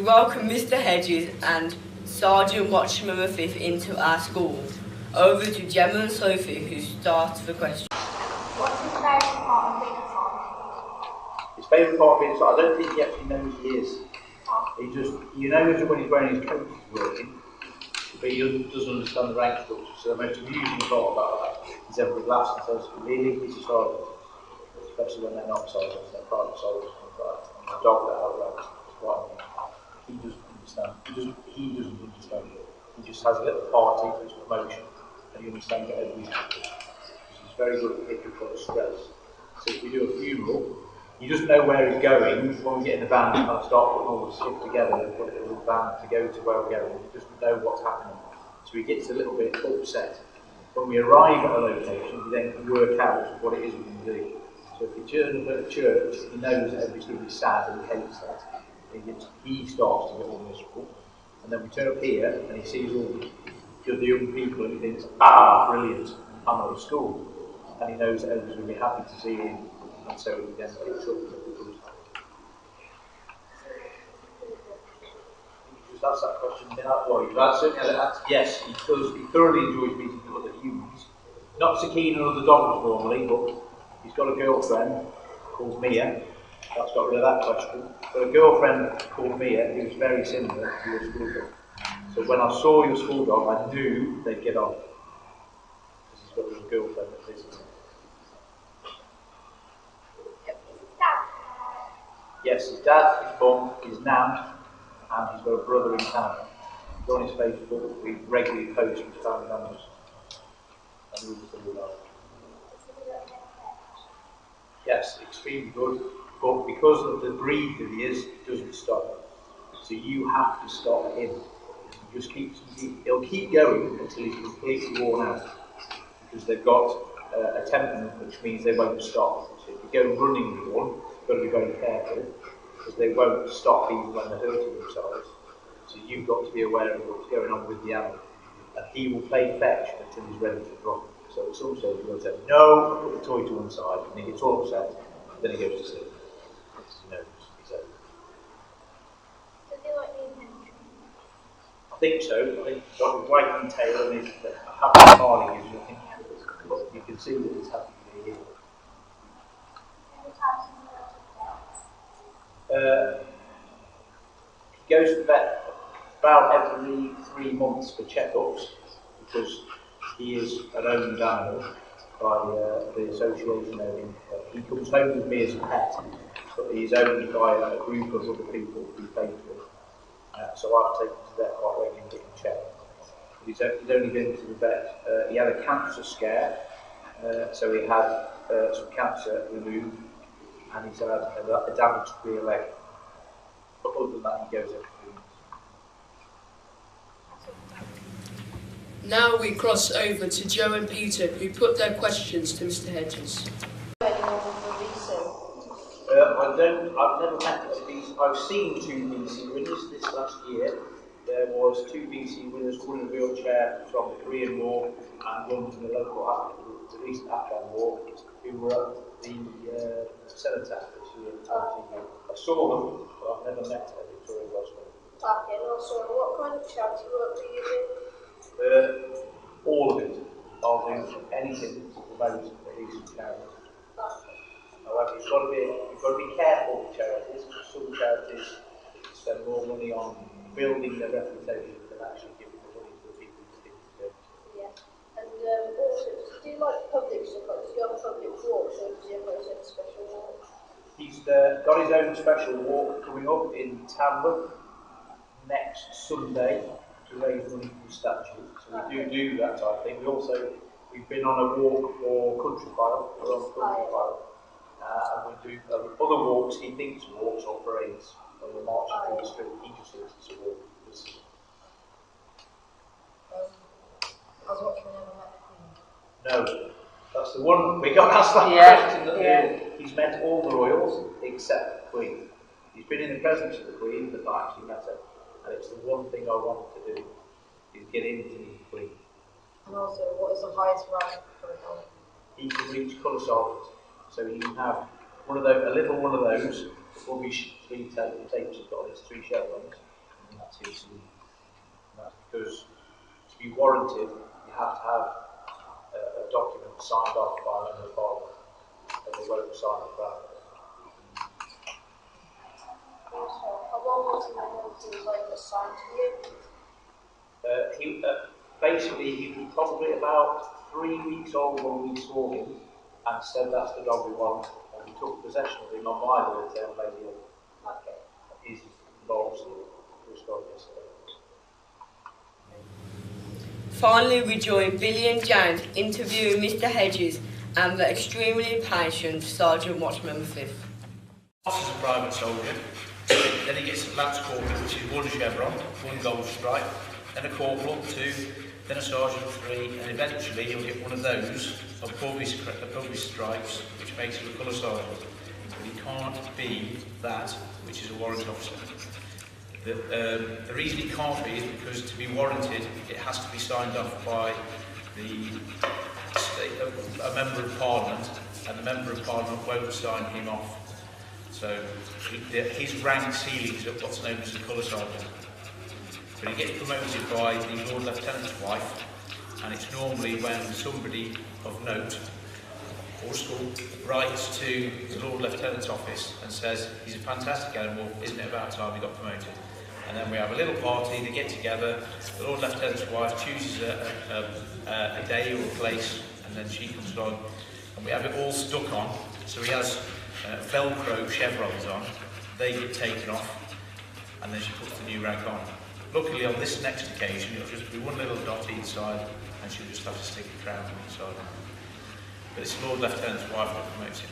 we welcome Mr. Hedges and Sgt Watchman V into our school. Over to Gemma and Sophie, who start the question. What's his favourite part of being a farmer? His favourite part of being a farmer, I don't think he actually knows he is. He knows when he's wearing his coat he's working, but he doesn't understand the rank structure. So the most amusing part about that is everybody laughs and says, really, he's a sergeant. Especially when they're not sergeants, they're private soldiers and the dog that outranks. He doesn't understand. He doesn't understand it. He just has a little party for his promotion, and he understands that everybody's happy. He's very good at picking up stress. So if we do a funeral, he doesn't know where he's going. When we get in the van, we kind of start putting all the stuff together and put it in the van to go to where we're going. He doesn't know what's happening. So he gets a little bit upset. When we arrive at a location, we then can work out what it is we're going to do. So if he turns up at a church, he knows that everybody's going to be sad and he hates that. He starts to get all miserable. And then we turn up here and he sees all the young people and he thinks, brilliant, I'm at school. And he knows that everybody's going to be happy to see him. And so he then picks up the good. You just asked that question. Well, you've certainly had yes, he does. He thoroughly enjoys meeting other humans. Not so keen on other dogs normally, but he's got a girlfriend called Mia. That's got rid of that question. But a girlfriend called Mia who's very similar to your school dog. So when I saw your school dog, I knew they'd get on. Because he's got a girlfriend that visits him. Yes, his dad, his mum, his nan, and he's got a brother in Canada. He's on his Facebook, we regularly post his family members. And we still love. Yes, extremely good. But because of the breed that he is, it doesn't stop. So you have to stop him. He'll keep going until he's completely worn out. Because they've got a temperament which means they won't stop. So if you go running with one, you've got to be very careful because they won't stop even when they're hurting themselves. So you've got to be aware of what's going on with the animal. And he will play fetch until he's ready to drop. So at some stage you've got to say, no, put the toy to one side, and he gets all upset, then he goes to sleep. He knows he's over. Does he like the attention? I think so. I think he's got his wagging tail and his happy smile he gives you. I think you can see that he's happy to be here. He goes to the vet about every 3 months for checkups because he is an owned animal by the association owning. He comes home with me as a pet, but he's owned by a group of other people who pay for him. So I've taken him to the vet quite regularly to check. He's only been to the vet. He had a cancer scare, so he had some cancer removed, and he's had a damaged rear leg. But other than that, he goes every 3 months. Now we cross over to Joe and Peter, who put their questions to Mr. Hedges. I've never met a BC. I've seen 2 BC winners this last year. There was 2 BC winners, one in a wheelchair from the Korean War and one from the recent Afghan War, who were at the cenotaph this year. I saw them, but I've never met a Victoria Watchman. Okay, and also, what kind of charity work do you do? All of it. I'll do anything to promote a decent charity. However, you've got to be careful with charities. Some charities spend more money on building their reputation than actually giving the money to the people who think to do. Yeah. And also, do you like public stuff? Like, does he go on public walks or does he have his own special walk? He's got his own special walk coming up in Tamworth next Sunday to raise money for the statue. So we do that type of thing. We've been on a walk for Country File. We're on Country File. And we do other walks, he thinks walks or parades. When we're marching through the street, he just thinks it's a walk. Has Watchman ever met the Queen? No. That's the one, we got asked that question. He's met all the royals except the Queen. He's been in the presence of the Queen, but not actually met her. And it's the one thing I want to do, is get in to meet the Queen. And also, what is the highest rank for a dog? He can reach colour sergeant. So he can have a little one of those, will be 3 tapes he's got on his 3 chevrons, that is, and that's because to be warranted, you have to have a document signed off by a member of Parliament, and they won't sign it back. How long was he when he was like assigned to you? Basically, he was probably about 3 weeks old when we saw him and said that's the dog we want, and we took possession of him on my birthday on Lady Hill. Okay. He's involved in this dog yesterday. Finally, we join Billy and James interviewing Mr. Hedges and the extremely patient Sgt Watchman V. As a private soldier, then he gets a lance corporal, which is 1 chevron, 1 gold stripe, then a corporal, 2, then a sergeant, 3, and eventually he'll get one of those above his stripes, which makes him a colour sergeant. But he can't be that which is a warrant officer. The reason he can't be is because to be warranted, it has to be signed off by a member of Parliament, and the member of Parliament won't sign him off. So his rank ceiling is at what's known as a colour sergeant. But he gets promoted by the Lord Lieutenant's wife, and it's normally when somebody of note or school writes to the Lord Lieutenant's office and says, he's a fantastic animal, isn't it about time he got promoted? And then we have a little party, they get together, the Lord Lieutenant's wife chooses a day or a place, and then she comes along, and we have it all stuck on. So he has Velcro chevrons on, they get taken off, and then she puts the new rank on. Luckily on this next occasion, it'll just be 1 little dot each side, and she'll just have to stick a crown on each side. But it's Lord Lieutenant's wife that promotes him.